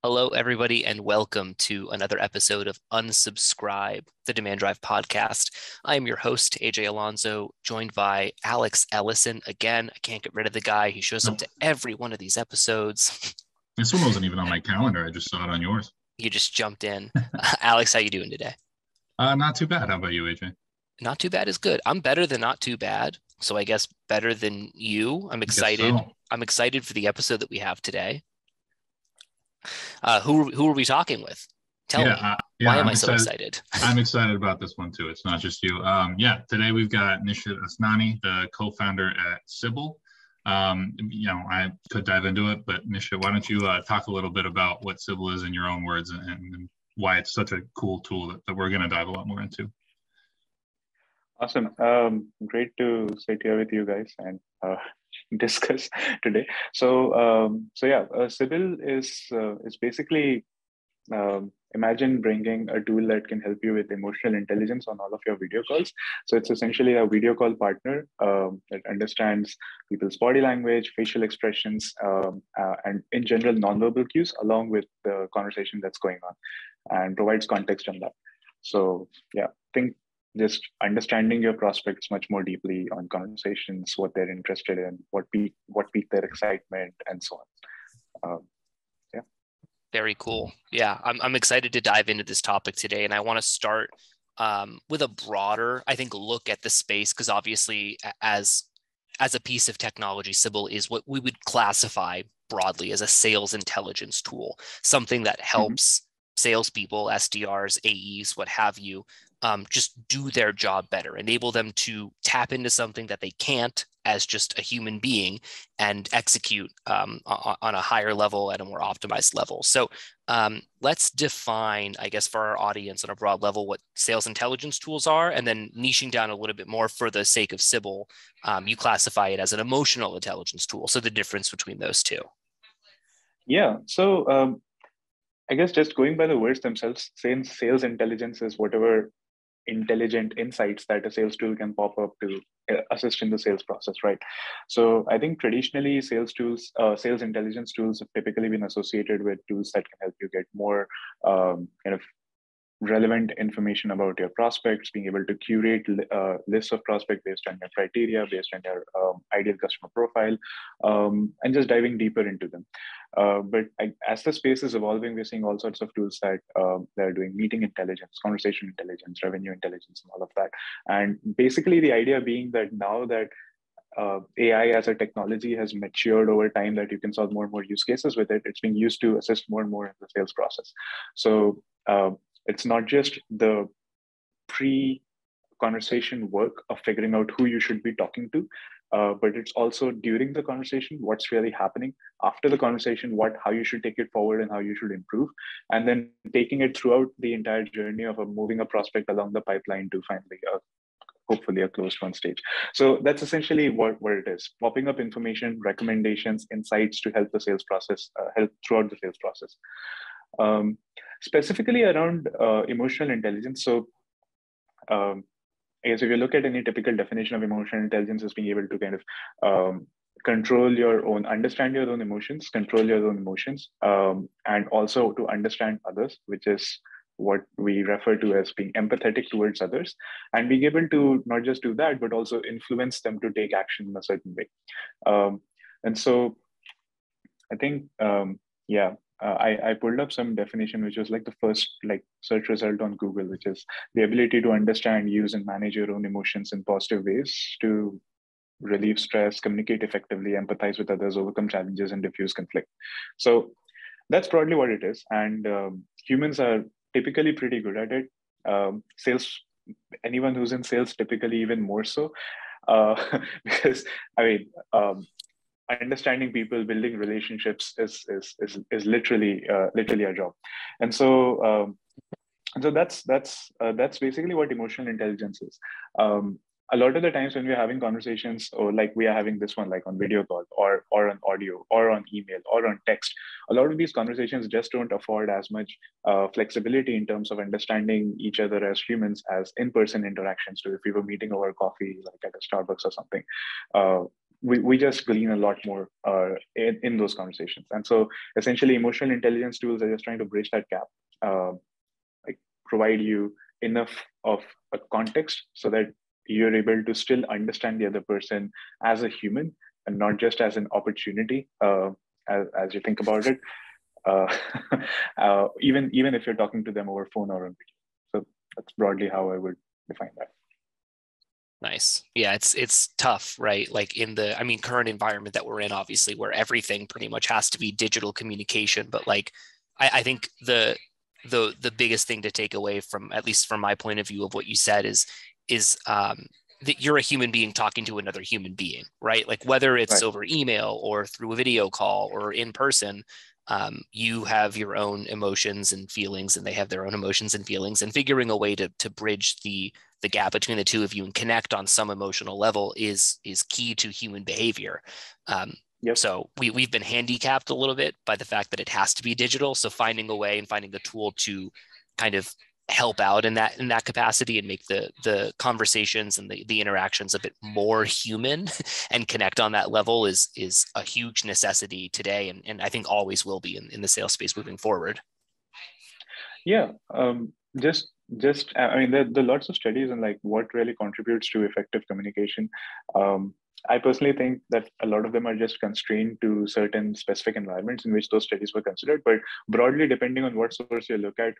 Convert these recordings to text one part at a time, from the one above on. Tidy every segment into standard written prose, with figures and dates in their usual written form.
Hello, everybody, and welcome to another episode of Unsubscribe, the Demand Drive podcast. I am your host, AJ Alonso, joined by Alex Ellison. Again, I can't get rid of the guy. He shows up Nope. to every one of these episodes. This one wasn't even on my calendar. I just saw it on yours. You just jumped in. Alex, how you doing today? Not too bad. How about you, AJ? Not too bad is good. I'm better than not too bad. So I guess better than you. I'm I guess excited. so. I'm excited for the episode that we have today. Who are we talking with? Tell Yeah, me. yeah, Why am I'm I so excited. excited? I'm excited about this one too. It's not just you. Yeah, today we've got Nishit Asnani, the co-founder at Sybill. I could dive into it, but Nishit, why don't you talk a little bit about what Sybill is in your own words and why it's such a cool tool that we're going to dive a lot more into. Awesome. Great to sit here with you guys and discuss today. Cybill is basically imagine bringing a tool that can help you with emotional intelligence on all of your video calls. So it's essentially a video call partner that understands people's body language, facial expressions, and in general nonverbal cues, along with the conversation that's going on, and provides context on that. So yeah, think just understanding your prospects much more deeply on conversations, what they're interested in, what pique their excitement, and so on. Yeah. Very cool. Yeah, I'm excited to dive into this topic today, and I want to start with a broader, I think, look at the space because obviously, as a piece of technology, Cybill is what we would classify broadly as a sales intelligence tool, something that helps salespeople, SDRs, AEs, what have you, just do their job better, enable them to tap into something that they can't as just a human being and execute on a higher level at a more optimized level. So let's define, I guess, for our audience on a broad level, what sales intelligence tools are, and then niching down a little bit more for the sake of Cybill, you classify it as an emotional intelligence tool. So the difference between those two. Yeah. So I guess just going by the words themselves, saying sales intelligence is whatever intelligent insights that a sales tool can pop up to assist in the sales process, right? So I think traditionally sales intelligence tools have typically been associated with tools that can help you get more kind of relevant information about your prospects, being able to curate lists of prospects based on your criteria, based on your ideal customer profile, and just diving deeper into them. As the space is evolving, we're seeing all sorts of tools that are doing meeting intelligence, conversation intelligence, revenue intelligence, and all of that. And basically, the idea being that now that AI as a technology has matured over time, that you can solve more and more use cases with it, it's being used to assist more and more in the sales process. So it's not just the pre-conversation work of figuring out who you should be talking to, but it's also during the conversation, what's really happening after the conversation, how you should take it forward and how you should improve, and then taking it throughout the entire journey of moving a prospect along the pipeline to finally hopefully a closed one stage. So that's essentially what it is: popping up information, recommendations, insights to help the sales process, help throughout the sales process. Specifically around emotional intelligence. So I guess if you look at any typical definition of emotional intelligence as being able to kind of understand your own emotions, control your own emotions, and also to understand others, which is what we refer to as being empathetic towards others, and being able to not just do that, but also influence them to take action in a certain way. And so I think, I pulled up some definition, which was like the first search result on Google, which is the ability to understand, use, and manage your own emotions in positive ways to relieve stress, communicate effectively, empathize with others, overcome challenges, and diffuse conflict. So that's broadly what it is. And humans are typically pretty good at it. Anyone who's in sales typically even more so, because I mean, understanding people, building relationships is literally a job. And so that's basically what emotional intelligence is. A lot of the times when we're having conversations, or like we are having this one, like on video call or on audio or on email or on text, a lot of these conversations just don't afford as much flexibility in terms of understanding each other as humans as in-person interactions. So if we were meeting over coffee, like at a Starbucks or something, we just glean a lot more in those conversations. And so essentially emotional intelligence tools are just trying to bridge that gap, like provide you enough of a context so that you're able to still understand the other person as a human and not just as an opportunity, as you think about it, uh, even if you're talking to them over phone or on video. So that's broadly how I would define that. Nice. Yeah, it's tough, right? Like in the, I mean, current environment that we're in, obviously, where everything pretty much has to be digital communication. But like, I think the biggest thing to take away from, at least from my point of view of what you said, is that you're a human being talking to another human being, right? Like whether it's Right. over email or through a video call or in person, you have your own emotions and feelings, and they have their own emotions and feelings, and figuring a way to bridge the gap between the two of you and connect on some emotional level is key to human behavior. Yep. So we've been handicapped a little bit by the fact that it has to be digital. So finding a way and finding the tool to kind of help out in that capacity and make the conversations and the interactions a bit more human and connect on that level is a huge necessity today, and I think always will be in the sales space moving forward. Yeah. Just I mean, there are lots of studies on like what really contributes to effective communication. I personally think that a lot of them are just constrained to certain specific environments in which those studies were considered. But broadly, depending on what source you look at,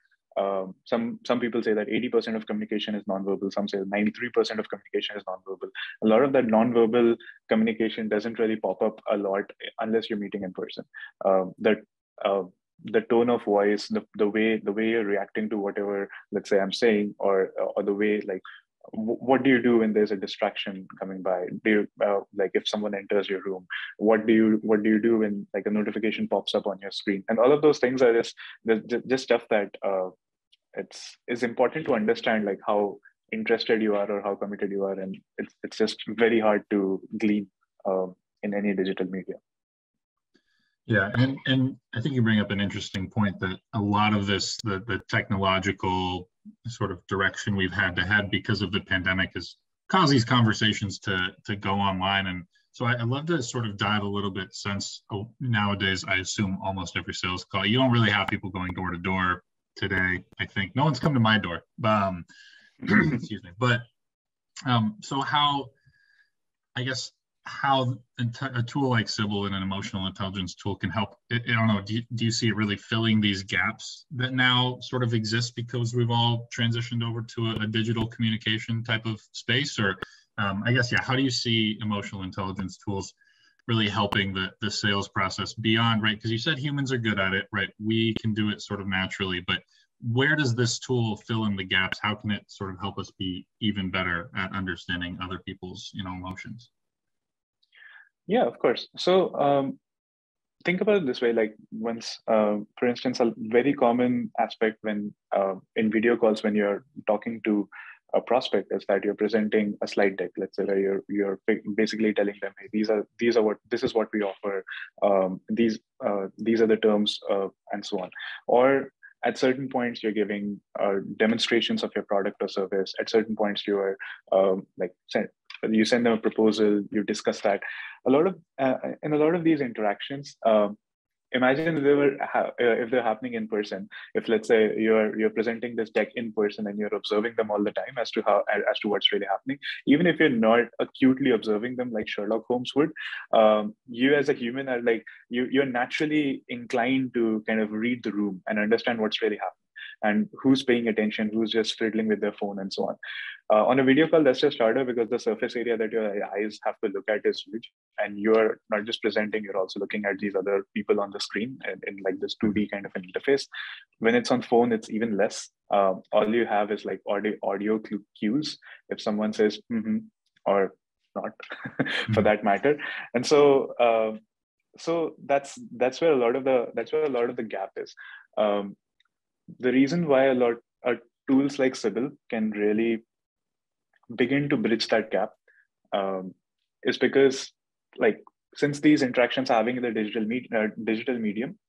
some people say that 80% of communication is nonverbal. Some say 93% of communication is nonverbal. A lot of that nonverbal communication doesn't really pop up a lot unless you're meeting in person. That the tone of voice, the way you're reacting to whatever, let's say, I'm saying, or the way, like, what do you do when there's a distraction coming by? Do you like if someone enters your room, what do you do when like a notification pops up on your screen? And all of those things are just stuff that it's important to understand, like how interested you are or how committed you are, and it's just very hard to glean in any digital media. Yeah, and I think you bring up an interesting point that a lot of this, the technological sort of direction we've had to head because of the pandemic has caused these conversations to go online. And so I'd love to sort of dive a little bit, since nowadays I assume almost every sales call, you don't really have people going door to door today. I think no one's come to my door. Excuse me. But so how, I guess, how a tool like Cybill and an emotional intelligence tool can help. I don't know, do you see it really filling these gaps that now sort of exist because we've all transitioned over to a digital communication type of space? Or I guess, yeah, how do you see emotional intelligence tools really helping the sales process beyond, right? Because you said humans are good at it, right? We can do it sort of naturally, but where does this tool fill in the gaps? How can it sort of help us be even better at understanding other people's, emotions? Yeah, of course. So think about it this way: like once, for instance, a very common aspect when in video calls when you're talking to a prospect is that you're presenting a slide deck. Let's say that you're basically telling them, hey, this is what we offer. These are the terms, and so on. Or at certain points, you're giving demonstrations of your product or service. At certain points, you are you send them a proposal, you discuss that. In a lot of these interactions, imagine if they're happening in person. If, let's say, you're presenting this deck in person and you're observing them all the time as to what's really happening, even if you're not acutely observing them like Sherlock Holmes would, you as a human are like you're naturally inclined to kind of read the room and understand what's really happening and who's paying attention, who's just fiddling with their phone, and so on. On a video call, that's just harder because the surface area that your eyes have to look at is huge, and you're not just presenting, you're also looking at these other people on the screen in like this 2D kind of an interface. When it's on phone, it's even less. All you have is like audio cues. If someone says mm-hmm, or not, for that matter. And so that's where a lot of the gap is. The reason why a lot tools like Cybill can really begin to bridge that gap is because, like, since these interactions are having the digital medium,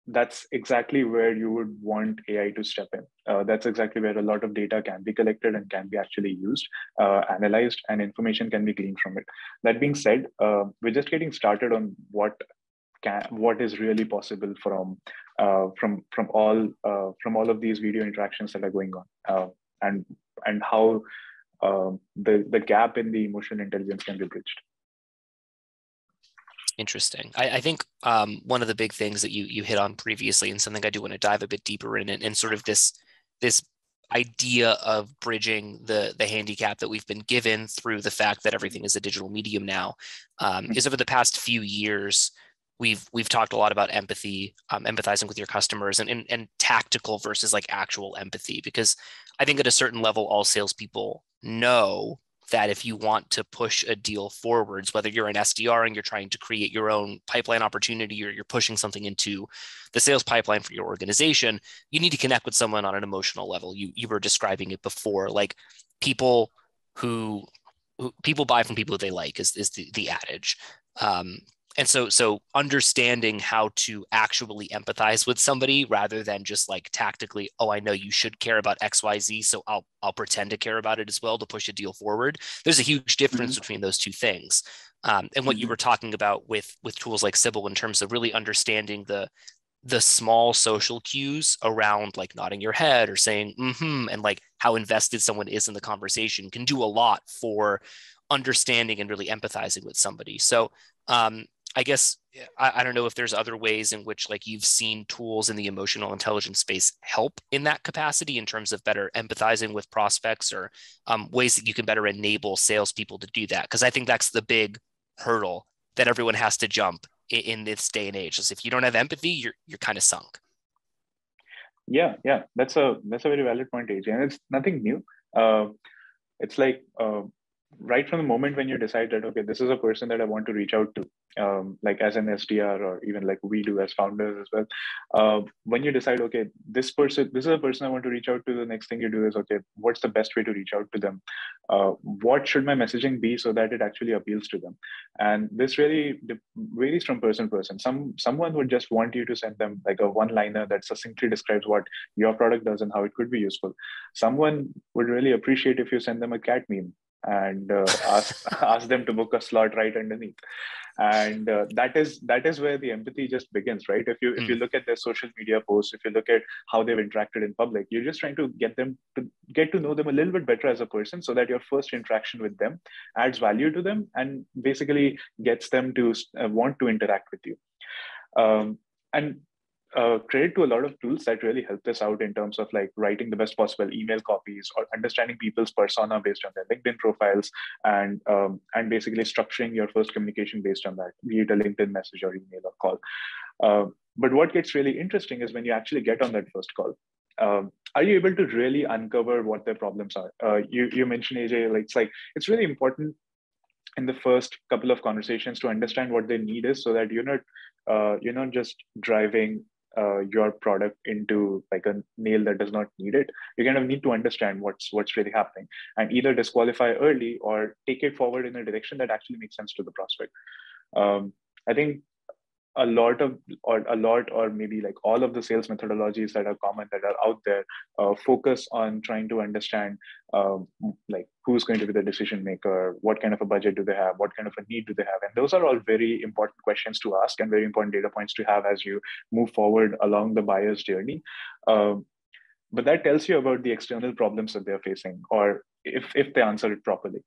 that's exactly where you would want AI to step in. That's exactly where a lot of data can be collected and can be actually used, analyzed, and information can be gleaned from it. That being said, we're just getting started on what is really possible from all of these video interactions that are going on, and how the gap in the emotional intelligence can be bridged. Interesting. I think one of the big things that you hit on previously, and something I do want to dive a bit deeper in, and sort of this idea of bridging the handicap that we've been given through the fact that everything is a digital medium now, is over the past few years, we've talked a lot about empathy, empathizing with your customers, and tactical versus like actual empathy, because I think at a certain level, all salespeople know that if you want to push a deal forwards, whether you're an SDR and you're trying to create your own pipeline opportunity, or you're pushing something into the sales pipeline for your organization, you need to connect with someone on an emotional level. You were describing it before, like people who people buy from people they like is the adage. And so understanding how to actually empathize with somebody rather than just like tactically, oh, I know you should care about XYZ, so I'll pretend to care about it as well to push a deal forward. There's a huge difference between those two things. And what you were talking about with tools like Sybill in terms of really understanding the small social cues around like nodding your head or saying and like how invested someone is in the conversation can do a lot for understanding and really empathizing with somebody. So I guess I don't know if there's other ways in which like you've seen tools in the emotional intelligence space help in that capacity in terms of better empathizing with prospects, or ways that you can better enable salespeople to do that. Because I think that's the big hurdle that everyone has to jump in this day and age. Is if you don't have empathy, you're kind of sunk. Yeah, that's a very valid point, AJ, and it's nothing new. It's like right from the moment when you decide that, okay, this is a person that I want to reach out to, like as an SDR, or even like we do as founders as well. When you decide, okay, this is a person I want to reach out to, the next thing you do is, okay, what's the best way to reach out to them? What should my messaging be so that it actually appeals to them? And this really varies from person to person. Someone would just want you to send them like a one-liner that succinctly describes what your product does and how it could be useful. Someone would really appreciate if you send them a cat meme and ask them to book a slot right underneath. And that is where the empathy just begins, right? If you look at their social media posts, if you look at how they've interacted in public, you're just trying to get to know them a little bit better as a person, so that your first interaction with them adds value to them and basically gets them to want to interact with you. And credit to a lot of tools that really help us out in terms of like writing the best possible email copies, or understanding people's persona based on their LinkedIn profiles, and basically structuring your first communication based on that, be it a LinkedIn message or email or call. But what gets really interesting is when you actually get on that first call. Are you able to really uncover what their problems are? You mentioned, AJ, it's really important in the first couple of conversations to understand what their need is, so that you're not just driving your product into like a nail that does not need it. You kind of need to understand what's really happening, and either disqualify early or take it forward in a direction that actually makes sense to the prospect. I think a lot or maybe like all of the sales methodologies that are common, that are out there, focus on trying to understand like who's going to be the decision maker, what kind of a budget do they have, what kind of a need do they have, and those are all very important questions to ask and very important data points to have as you move forward along the buyer's journey. But that tells you about the external problems that they're facing, or if they answer it properly.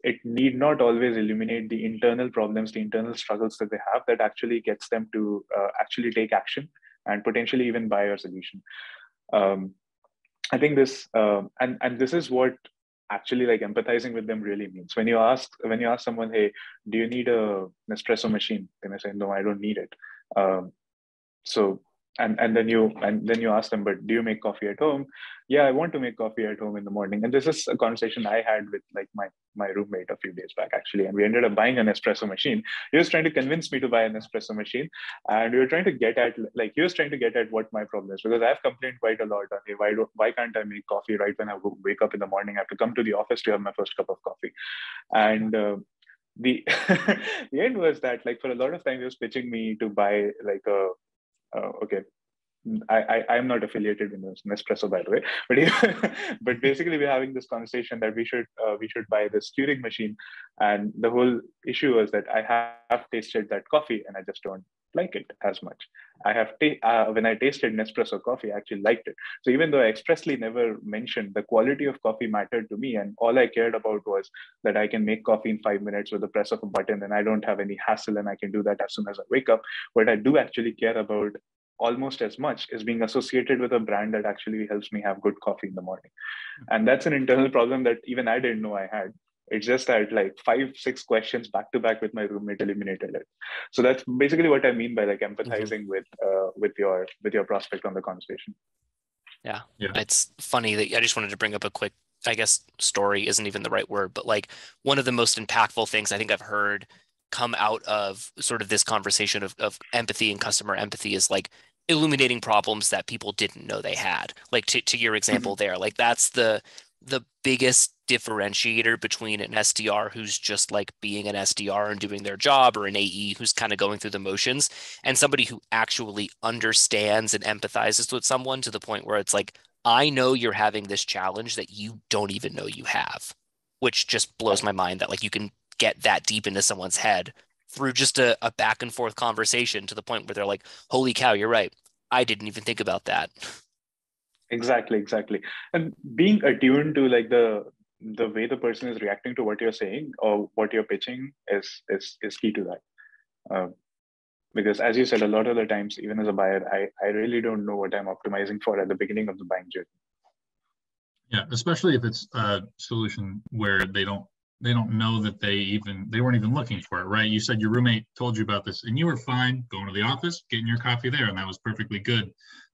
It need not always illuminate the internal problems, the internal struggles that they have, that actually gets them to actually take action and potentially even buy your solution. I think this, and this is what actually like empathizing with them really means. When you ask someone, hey, do you need an espresso machine? They may say, no, I don't need it. So and then you ask them, but do you make coffee at home? Yeah, I want to make coffee at home in the morning. And this is a conversation I had with like my roommate a few days back, actually, and we ended up buying an espresso machine. He was trying to convince me to buy an espresso machine, and we were trying to get at, like, he was trying to get at what my problem is, because I've complained quite a lot on, hey, why can't I make coffee right when I wake up in the morning? I have to come to the office to have my first cup of coffee. And the the end was that, like, for a lot of time he was pitching me to buy like a okay, I'm not affiliated with Nespresso, by the way, but but basically we're having this conversation that we should buy this Keurig machine, and the whole issue was that I have tasted that coffee and I just don't like it as much. When I tasted Nespresso coffee, I actually liked it. So even though I expressly never mentioned the quality of coffee mattered to me, and all I cared about was that I can make coffee in 5 minutes with the press of a button, and I don't have any hassle, and I can do that as soon as I wake up. What I do actually care about almost as much is being associated with a brand that actually helps me have good coffee in the morning. And that's an internal problem that even I didn't know I had. It's just that like 5, 6 questions back to back with my roommate eliminated it. So that's basically what I mean by like empathizing with your prospect on the conversation. Yeah. It's funny that I just wanted to bring up a quick, I guess story isn't even the right word, but like one of the most impactful things I think I've heard come out of sort of this conversation of empathy and customer empathy is like illuminating problems that people didn't know they had. Like to your example there, like that's the biggest differentiator between an SDR who's just like being an SDR and doing their job, or an AE who's kind of going through the motions, and somebody who actually understands and empathizes with someone to the point where it's like, I know you're having this challenge that you don't even know you have, which just blows my mind that like you can get that deep into someone's head through just a back and forth conversation to the point where they're like, holy cow, you're right. I didn't even think about that. Exactly. And being attuned to like the way the person is reacting to what you're saying or what you're pitching is key to that. Because as you said, a lot of the times, even as a buyer, I really don't know what I'm optimizing for at the beginning of the buying journey. Yeah, especially if it's a solution where they don't know that they weren't even looking for it, right? You said your roommate told you about this and you were fine going to the office, getting your coffee there, and that was perfectly good,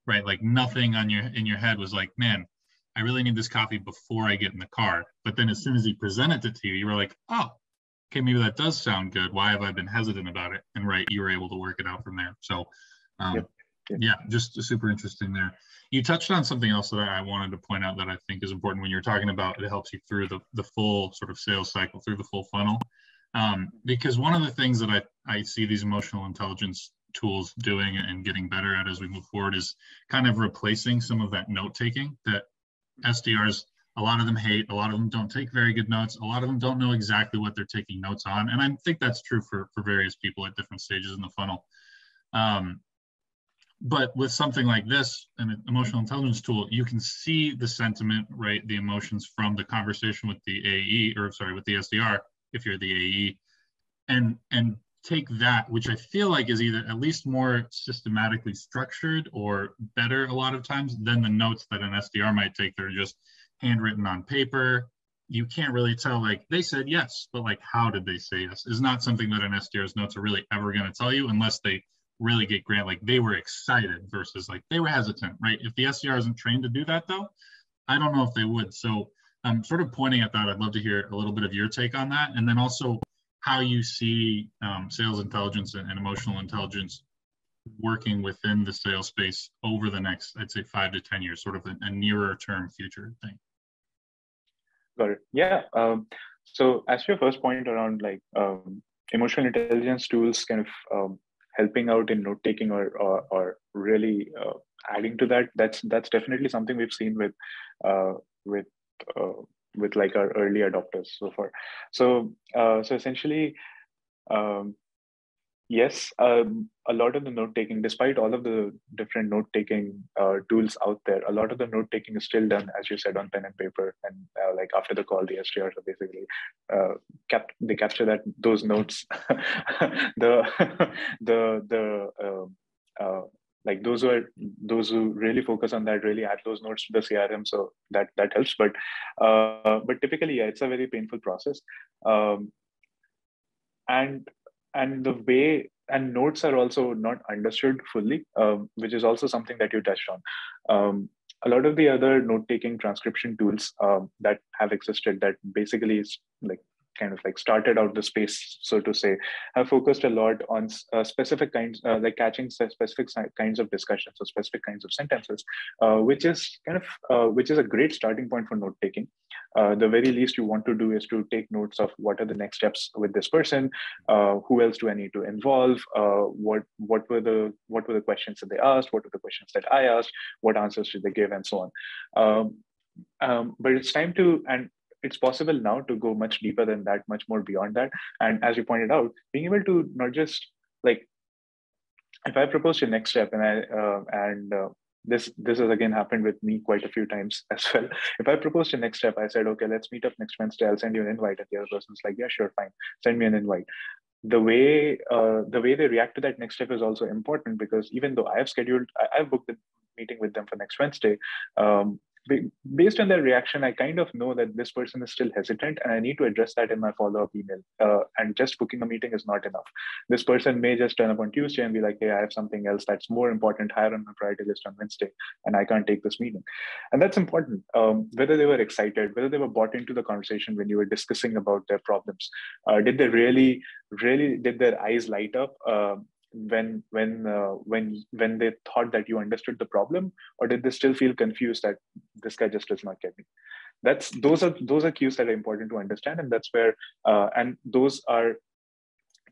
right? Like nothing in your head was like, man, I really need this coffee before I get in the car. But then as soon as he presented it to you, you were like, oh, okay, maybe that does sound good. Why have I been hesitant about it? And right, you were able to work it out from there. So Yep. yeah, just super interesting there. You touched on something else that I wanted to point out that I think is important when you're talking about it helps you through the full sort of sales cycle, through the full funnel. Because one of the things that I see these emotional intelligence tools doing and getting better at as we move forward is kind of replacing some of that note taking that SDRs, a lot of them hate, a lot of them don't take very good notes, a lot of them don't know exactly what they're taking notes on. And I think that's true for various people at different stages in the funnel. But with something like this, an emotional intelligence tool, you can see the sentiment, right? The emotions from the conversation with the AE, or sorry, with the SDR, if you're the AE, and take that, which I feel like is either at least more systematically structured or better a lot of times than the notes that an SDR might take. They're just handwritten on paper. You can't really tell, like, they said yes, but like, how did they say yes? Is not something that an SDR's notes are really ever going to tell you unless they really get grant, like they were excited versus like they were hesitant, right? If the SDR isn't trained to do that though, I don't know if they would. So I'm sort of pointing at that. I'd love to hear a little bit of your take on that. And then also how you see sales intelligence and emotional intelligence working within the sales space over the next, I'd say 5 to 10 years, sort of a nearer term future thing. Got it. Yeah. So as your first point around like emotional intelligence tools kind of helping out in note taking or really adding to that, that's definitely something we've seen with like our early adopters so far. So essentially, yes, a lot of the note taking, despite all of the different note taking tools out there, a lot of the note taking is still done, as you said, on pen and paper. And like after the call, the SDRs are basically they capture those notes. Like those who really focus on that really add those notes to the CRM, so that helps. But typically, yeah, it's a very painful process. And the way, and notes are also not understood fully, which is also something that you touched on. A lot of the other note-taking transcription tools that have existed that basically is like kind of like started out the space, so to say, have focused a lot on specific kinds, like catching specific kinds of discussions or specific kinds of sentences, which is which is a great starting point for note taking. The very least you want to do is to take notes of what are the next steps with this person, who else do I need to involve, what were the questions that they asked, what were the questions that I asked, what answers did they give, and so on. But it's time to, and it's possible now to go much deeper than that, much more beyond that. And as you pointed out, being able to not just like, if I propose your next step, and this has again happened with me quite a few times as well. If I proposed your next step, I said, okay, let's meet up next Wednesday. I'll send you an invite, and the other person's like, yeah, sure, fine, send me an invite. The way they react to that next step is also important, because even though I've booked the meeting with them for next Wednesday, based on their reaction, I kind of know that this person is still hesitant, and I need to address that in my follow-up email. And just booking a meeting is not enough. This person may just turn up on Tuesday and be like, hey, I have something else that's more important, higher on my priority list on Wednesday, and I can't take this meeting. And that's important. Whether they were excited, whether they were bought into the conversation when you were discussing about their problems, did they really did their eyes light up when they thought that you understood the problem, or did they still feel confused that this guy just does not get me? Those are cues that are important to understand, and that's where and those are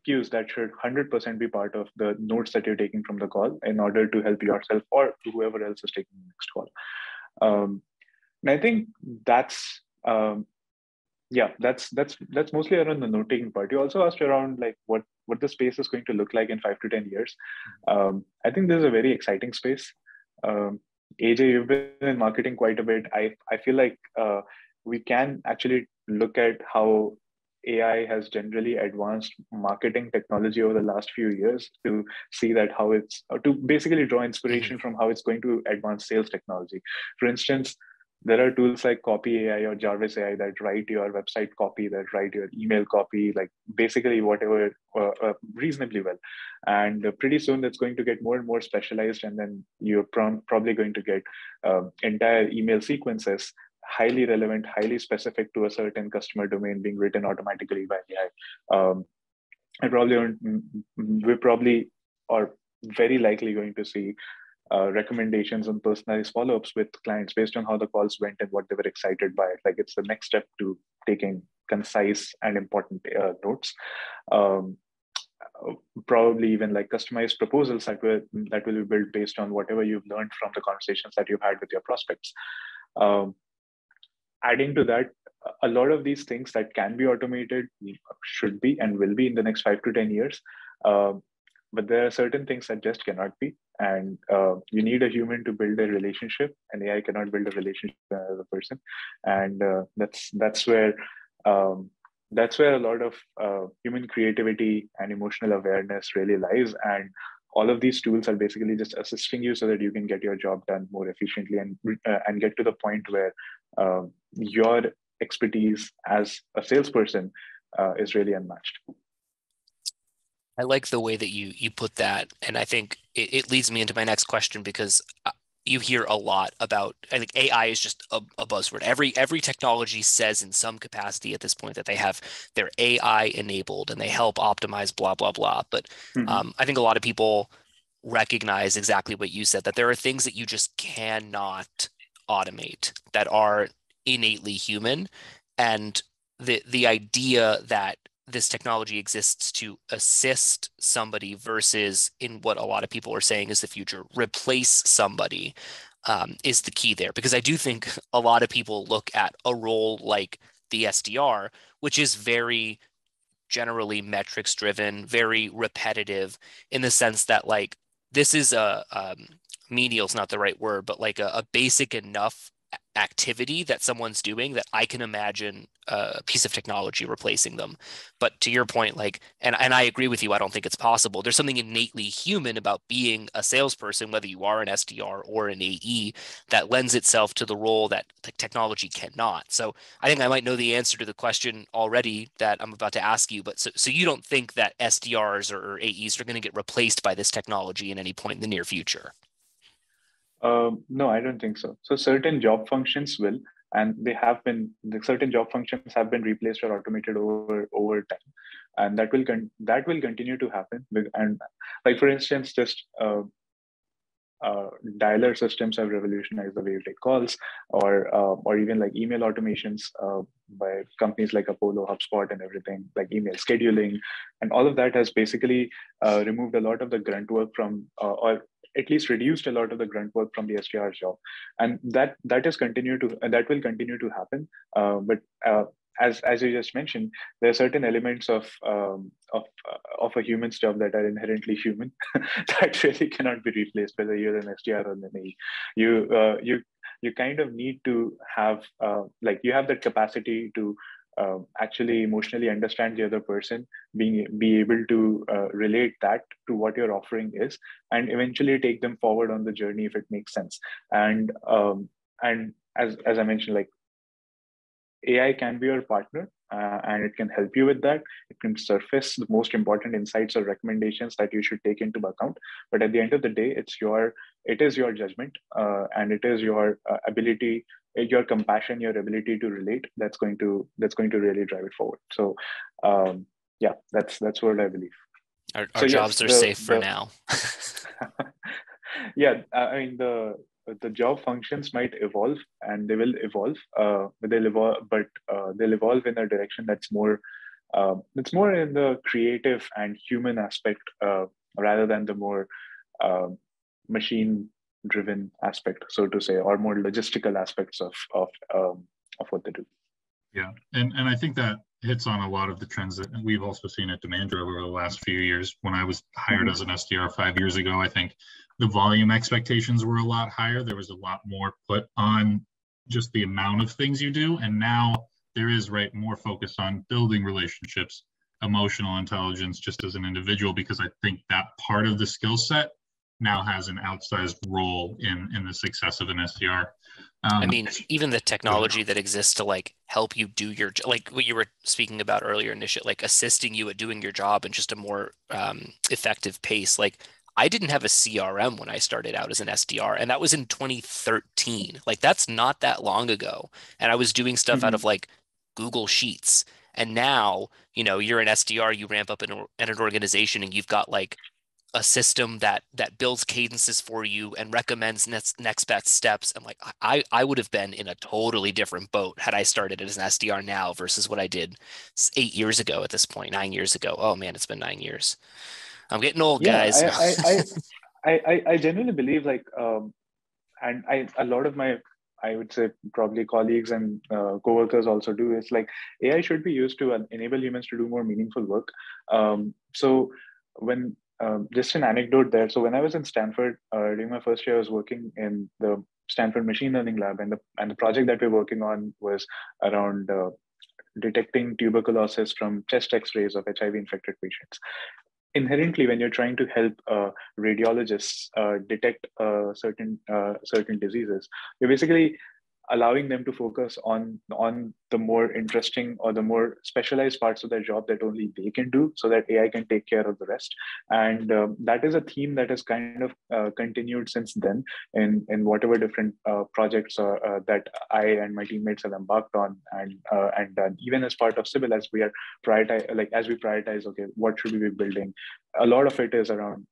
cues that should 100% be part of the notes that you're taking from the call in order to help yourself or whoever else is taking the next call. And I think that's that's mostly around the note taking part. You also asked around like what the space is going to look like in 5 to 10 years. I think this is a very exciting space. AJ, you've been in marketing quite a bit. I feel like we can actually look at how AI has generally advanced marketing technology over the last few years to see that how it's, to basically draw inspiration from how it's going to advance sales technology. For instance, there are tools like Copy AI or Jarvis AI that write your website copy, that write your email copy, like basically whatever reasonably well. And pretty soon that's going to get more and more specialized. And then you're probably going to get entire email sequences, highly relevant, highly specific to a certain customer domain, being written automatically by AI. We're probably or very likely going to see recommendations and personalized follow-ups with clients based on how the calls went and what they were excited by. Like it's the next step to taking concise and important notes. Probably even like customized proposals that will be built based on whatever you've learned from the conversations that you've had with your prospects. Adding to that, a lot of these things that can be automated should be and will be in the next 5 to 10 years. But there are certain things that just cannot be. And you need a human to build a relationship, and AI cannot build a relationship with another person. And that's where a lot of human creativity and emotional awareness really lies. And all of these tools are basically just assisting you so that you can get your job done more efficiently and get to the point where your expertise as a salesperson is really unmatched. I like the way that you put that, and I think it leads me into my next question, because you hear a lot about, I think AI is just a buzzword. Every technology says in some capacity at this point that they're AI enabled and they help optimize blah blah blah. But I think a lot of people recognize exactly what you said, that there are things that you just cannot automate that are innately human, and the idea that this technology exists to assist somebody versus, in what a lot of people are saying is the future, replace somebody, is the key there. Because I do think a lot of people look at a role like the SDR, which is very generally metrics driven, very repetitive, in the sense that like this is menial is not the right word, but like a basic enough activity that someone's doing that I can imagine a piece of technology replacing them. But to your point, like, and I agree with you, I don't think it's possible. There's something innately human about being a salesperson, whether you are an SDR or an AE, that lends itself to the role that the technology cannot. So I think I might know the answer to the question already that I'm about to ask you, but so you don't think that SDRs or AEs are going to get replaced by this technology in any point in the near future? No, I don't think so. So certain job functions will. and certain job functions have been replaced or automated over time, and that will continue to happen. And like for instance, just dialer systems have revolutionized the way we take calls, or even like email automations by companies like Apollo, HubSpot, and everything, like email scheduling, and all of that has basically removed a lot of the grunt work from, or at least reduced a lot of the grunt work from the SDR's job, and that will continue to happen. But as you just mentioned, there are certain elements of a human's job that are inherently human that really cannot be replaced, whether you're an SDR or an AE. You kind of need to have you have that capacity to actually emotionally understand the other person, be able to relate that to what your offering is, and eventually take them forward on the journey if it makes sense. And as I mentioned, like, AI can be your partner, and it can help you with that. It can surface the most important insights or recommendations that you should take into account. But at the end of the day, it is your judgment, and it is your ability, your compassion, your ability to relate that's going to really drive it forward. So, yeah, that's what I believe. Our jobs are safe for now. Yeah, I mean, the job functions might evolve, and they will evolve, but they'll evolve in a direction that's more in the creative and human aspect, rather than the more machine driven aspect, so to say, or more logistical aspects of what they do. Yeah, and I think that hits on a lot of the trends that we've also seen at Demandro over the last few years. When I was hired as an SDR 5 years ago, I think the volume expectations were a lot higher. There was a lot more put on just the amount of things you do. And now there is more focus on building relationships, emotional intelligence, just as an individual, because I think that part of the skill set now has an outsized role in the success of an SDR. I mean, even the technology that exists to like help you do your, like what you were speaking about earlier, Nishit, like assisting you at doing your job in just a more effective pace. Like, I didn't have a CRM when I started out as an SDR, and that was in 2013. Like, that's not that long ago. And I was doing stuff out of like Google Sheets. And now, you're an SDR, you ramp up in an organization, and you've got like a system that builds cadences for you and recommends next best steps. And like, I would have been in a totally different boat had I started as an SDR now versus what I did 8 years ago at this point, 9 years ago. Oh man, it's been 9 years. I'm getting old, guys. I genuinely believe, like, and a lot of my, I would say, probably colleagues and coworkers also do, is like, AI should be used to enable humans to do more meaningful work. So when just an anecdote there. So when I was in Stanford during my first year, I was working in the Stanford Machine Learning Lab, and the project that we're working on was around detecting tuberculosis from chest X-rays of HIV infected patients. Inherently, when you're trying to help radiologists detect certain diseases, you're basically allowing them to focus on the more interesting or the more specialized parts of their job that only they can do, so that AI can take care of the rest. And that is a theme that has kind of continued since then in whatever different projects that I and my teammates have embarked on, and even as part of Cybill, as we prioritize, okay, what should we be building? A lot of it is around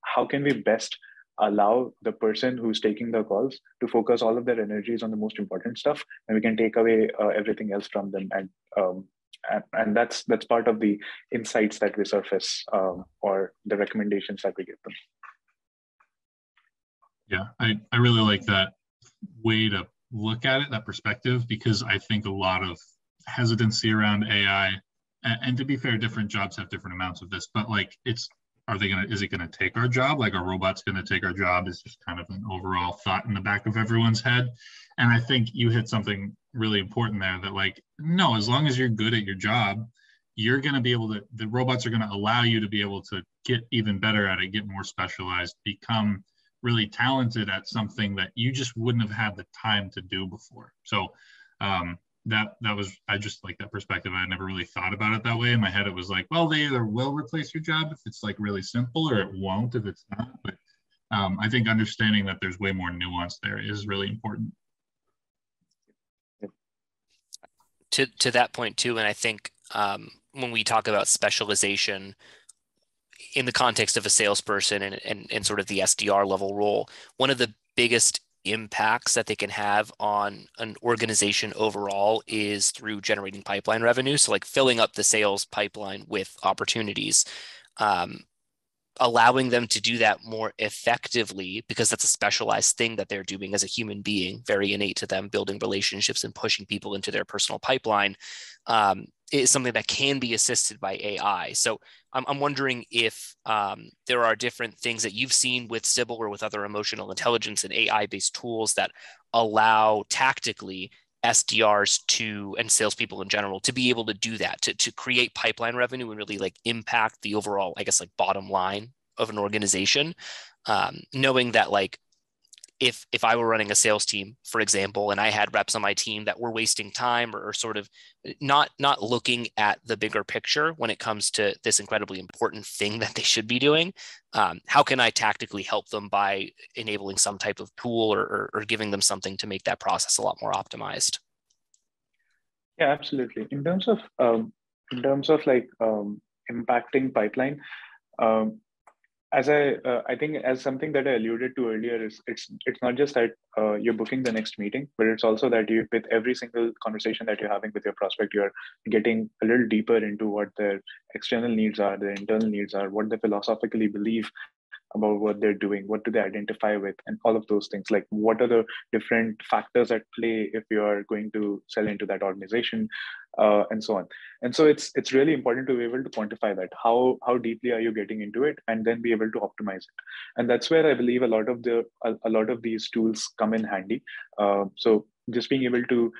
how can we best allow the person who's taking the calls to focus all of their energies on the most important stuff, and we can take away everything else from them. And that's part of the insights that we surface, or the recommendations that we give them. Yeah, I really like that way to look at it, that perspective, because I think a lot of hesitancy around AI, and to be fair, different jobs have different amounts of this, but like, is it gonna take our job? Like, a robot's gonna take our job is just kind of an overall thought in the back of everyone's head. And I think you hit something really important there, that like, no, as long as you're good at your job, you're gonna be able to, the robots are gonna allow you to be able to get even better at it, get more specialized, become really talented at something that you just wouldn't have had the time to do before. So that was, I just like that perspective. I never really thought about it that way. In my head, it was like, well, they either will replace your job if it's like really simple, or it won't if it's not. But I think understanding that there's way more nuance there is really important. to that point too, and I think when we talk about specialization in the context of a salesperson and sort of the SDR level role, one of the biggest impacts that they can have on an organization overall is through generating pipeline revenue. So like filling up the sales pipeline with opportunities. Allowing them to do that more effectively, because that's a specialized thing that they're doing as a human being, very innate to them, building relationships and pushing people into their personal pipeline, is something that can be assisted by AI. So I'm wondering if there are different things that you've seen with Sybill or with other emotional intelligence and AI-based tools that allow tactically SDRs and salespeople in general to be able to do that, to create pipeline revenue and really like impact the overall, I guess, like bottom line of an organization. Knowing that like if I were running a sales team, for example, and I had reps on my team that were wasting time or sort of not looking at the bigger picture when it comes to this incredibly important thing that they should be doing, how can I tactically help them by enabling some type of tool or giving them something to make that process a lot more optimized? Yeah, absolutely. In terms of like impacting pipeline, as I think as something that I alluded to earlier is it's not just that you're booking the next meeting, but it's also that you, with every single conversation that you're having with your prospect, you're getting a little deeper into what their external needs are, their internal needs are, what they philosophically believe about what they're doing, what do they identify with, and all of those things. Like what are the different factors at play if you are going to sell into that organization, and so on. And so it's really important to be able to quantify that. How deeply are you getting into it, and then be able to optimize it. And that's where I believe a lot of these tools come in handy. So just being able to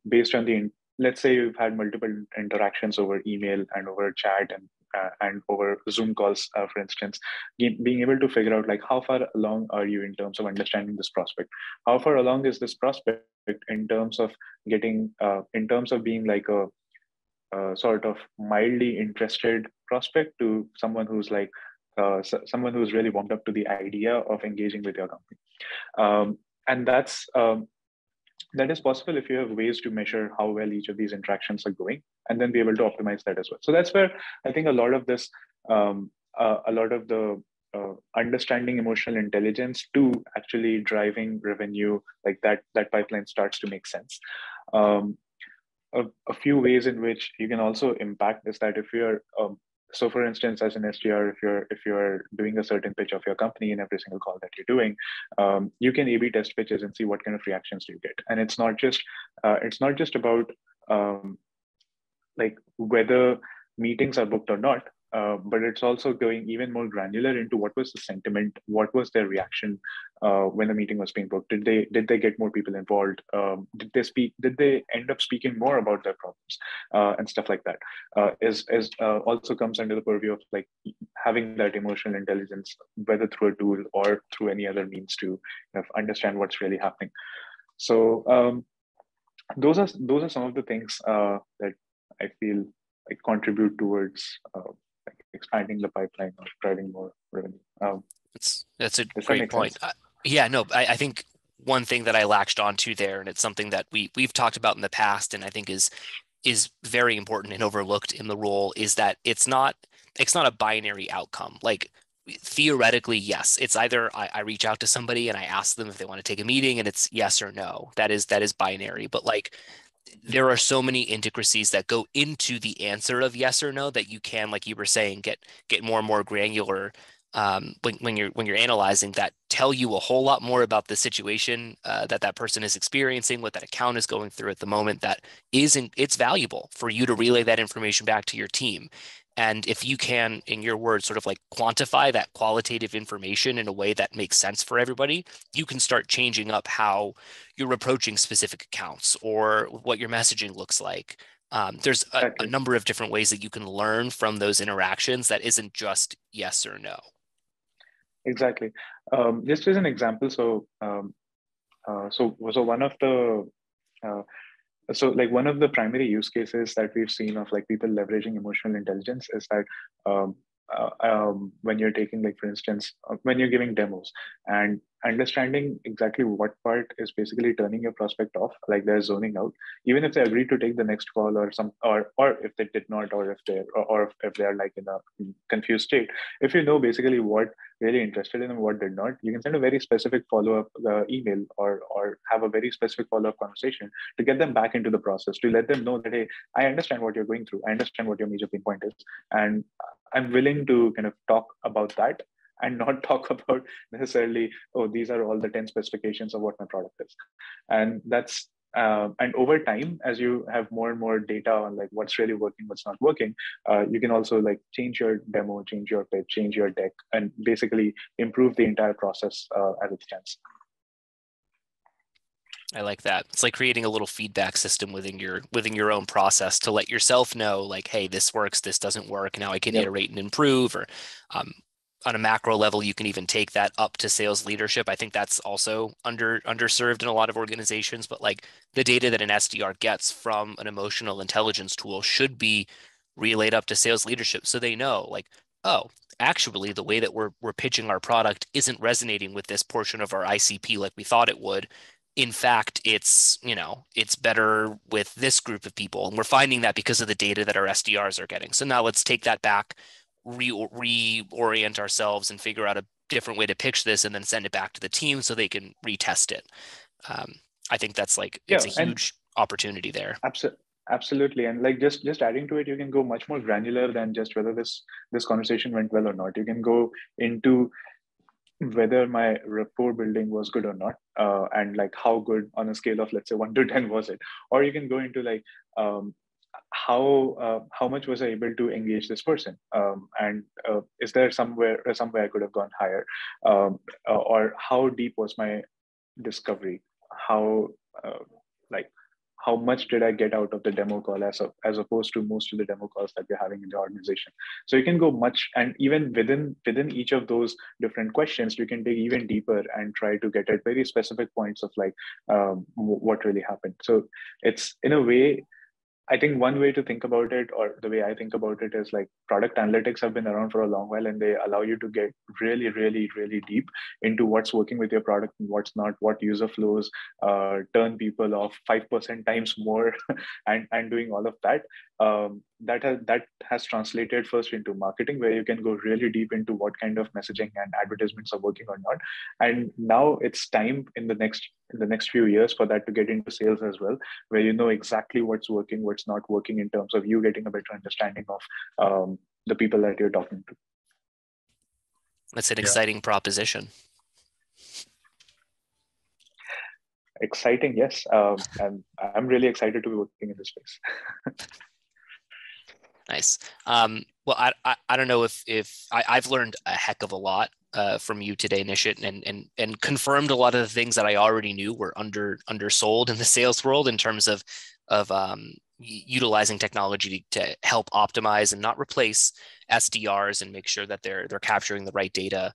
based on let's say you've had multiple interactions over email and over chat and over Zoom calls, for instance, being able to figure out like how far along are you in terms of understanding this prospect? How far along is this prospect in terms of being like a sort of mildly interested prospect to someone who's like someone who's really warmed up to the idea of engaging with your company. And that is possible if you have ways to measure how well each of these interactions are going, and then be able to optimize that as well. So that's where I think a lot of this, a lot of the understanding emotional intelligence to actually driving revenue, like that pipeline starts to make sense. A few ways in which you can also impact is that if you're so for instance, as an SDR, if you're doing a certain pitch of your company in every single call that you're doing, you can A/B test pitches and see what kind of reactions do you get. And it's not just about like whether meetings are booked or not, but it's also going even more granular into what was the sentiment, what was their reaction when the meeting was being booked. Did they get more people involved? Did they end up speaking more about their problems and stuff like that? Is also comes under the purview of like having that emotional intelligence, whether through a tool or through any other means to kind of understand what's really happening. So those are some of the things that I feel like contribute towards like expanding the pipeline or driving more revenue. That's a great point. Yeah, no, I think one thing that I latched onto there, and it's something that we've talked about in the past, and I think is very important and overlooked in the role, is that it's not a binary outcome. Like theoretically, yes, it's either I reach out to somebody and I ask them if they want to take a meeting, and it's yes or no. That is binary. But like there are so many intricacies that go into the answer of yes or no that you can, like you were saying, get more and more granular when you're analyzing that, tell you a whole lot more about the situation that person is experiencing, what that account is going through at the moment. It's valuable for you to relay that information back to your team. And if you can, in your words, sort of like quantify that qualitative information in a way that makes sense for everybody, you can start changing up how you're approaching specific accounts or what your messaging looks like. There's a number of different ways that you can learn from those interactions that isn't just yes or no. Exactly. Just as an example, so one of the so like one of the primary use cases that we've seen of like people leveraging emotional intelligence is that when you're taking, like, for instance, when you're giving demos, and understanding exactly what part is basically turning your prospect off, like they're zoning out, even if they agree to take the next call or if they did not, or if they're like in a confused state. If you know basically what really interested in and what did not, you can send a very specific follow-up email or have a very specific follow-up conversation to get them back into the process, to let them know that, hey, I understand what you're going through, I understand what your major pain point is, and I'm willing to kind of talk about that and not talk about necessarily, oh, these are all the 10 specifications of what my product is. And that's and over time, as you have more and more data on like what's really working, what's not working, you can also like change your demo, change your pitch, change your deck, and basically improve the entire process as it stands. I like that. It's like creating a little feedback system within your own process to let yourself know, like, hey, this works, this doesn't work. Now I can iterate and improve. Or on a macro level, you can even take that up to sales leadership. I think that's also underserved in a lot of organizations. But like the data that an SDR gets from an emotional intelligence tool should be relayed up to sales leadership, so they know, like, oh, actually, the way that we're pitching our product isn't resonating with this portion of our ICP like we thought it would. In fact, it's better with this group of people. And we're finding that because of the data that our SDRs are getting. So now let's take that back, reorient ourselves and figure out a different way to pitch this and then send it back to the team so they can retest it. I think that's like, it's a huge opportunity there. Absolutely. And like just adding to it, you can go much more granular than just whether this conversation went well or not. You can go into whether my rapport building was good or not, and like how good on a scale of, let's say, 1 to 10 was it. Or you can go into like how much was I able to engage this person, and is there somewhere I could have gone higher, or how deep was my discovery, how like how much did I get out of the demo call as opposed to most of the demo calls that we're having in the organization. So you can go much, and even within each of those different questions, you can dig even deeper and try to get at very specific points of like what really happened. So it's, in a way, I think one way to think about it, or the way I think about it, is like product analytics have been around for a long while, and they allow you to get really, really, really deep into what's working with your product and what's not, what user flows turn people off 5% times more, and doing all of that. That has translated first into marketing, where you can go really deep into what kind of messaging and advertisements are working or not. And now it's time in the next few years for that to get into sales as well, where you know exactly what's working, what's not working, in terms of you getting a better understanding of the people that you're talking to. That's an exciting proposition. Exciting, yes. I'm really excited to be working in this space. Nice. Well, I don't know if I've learned a heck of a lot from you today, Nishit, and confirmed a lot of the things that I already knew were undersold in the sales world in terms of utilizing technology to help optimize and not replace SDRs and make sure that they're capturing the right data.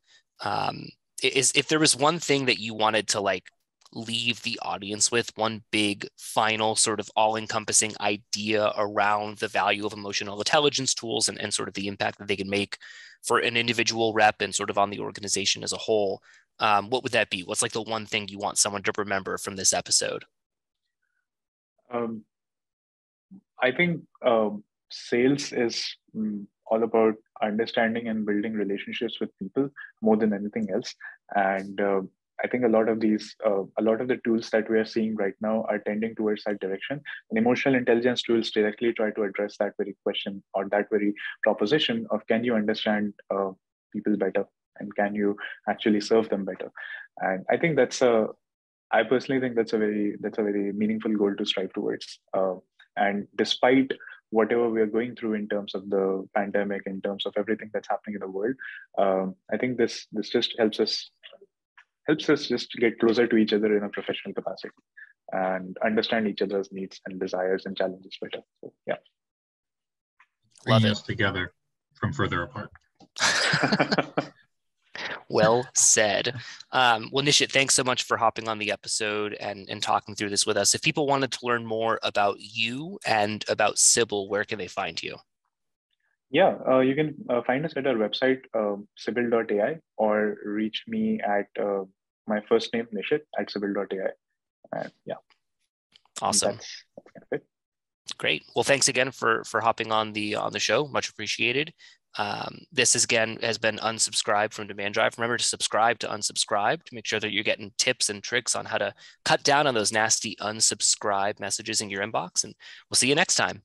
If there was one thing that you wanted to like leave the audience with, one big final sort of all-encompassing idea around the value of emotional intelligence tools and sort of the impact that they can make for an individual rep and sort of on the organization as a whole, what would that be? What's like the one thing you want someone to remember from this episode? I think sales is all about understanding and building relationships with people more than anything else. And I think a lot of the tools that we are seeing right now are tending towards that direction. And emotional intelligence tools directly try to address that very question, or that very proposition of, can you understand people better, and can you actually serve them better? And I think I personally think that's a very meaningful goal to strive towards. And despite whatever we are going through in terms of the pandemic, in terms of everything that's happening in the world, I think this just helps us just get closer to each other in a professional capacity and understand each other's needs and desires and challenges better. So yeah. Bringing us together from further apart. Well said. Well, Nishit, thanks so much for hopping on the episode and talking through this with us. If people wanted to learn more about you and about Cybill, where can they find you? Yeah, you can find us at our website, Sybill.ai, or reach me at my first name, Nishit, at Sybill.ai. And yeah, Awesome. that's kind of it. Great. Well, thanks again for hopping on the show. Much appreciated. This is, again, has been Unsubscribe from Demand Drive. Remember to subscribe to Unsubscribe to make sure that you're getting tips and tricks on how to cut down on those nasty unsubscribe messages in your inbox. And we'll see you next time.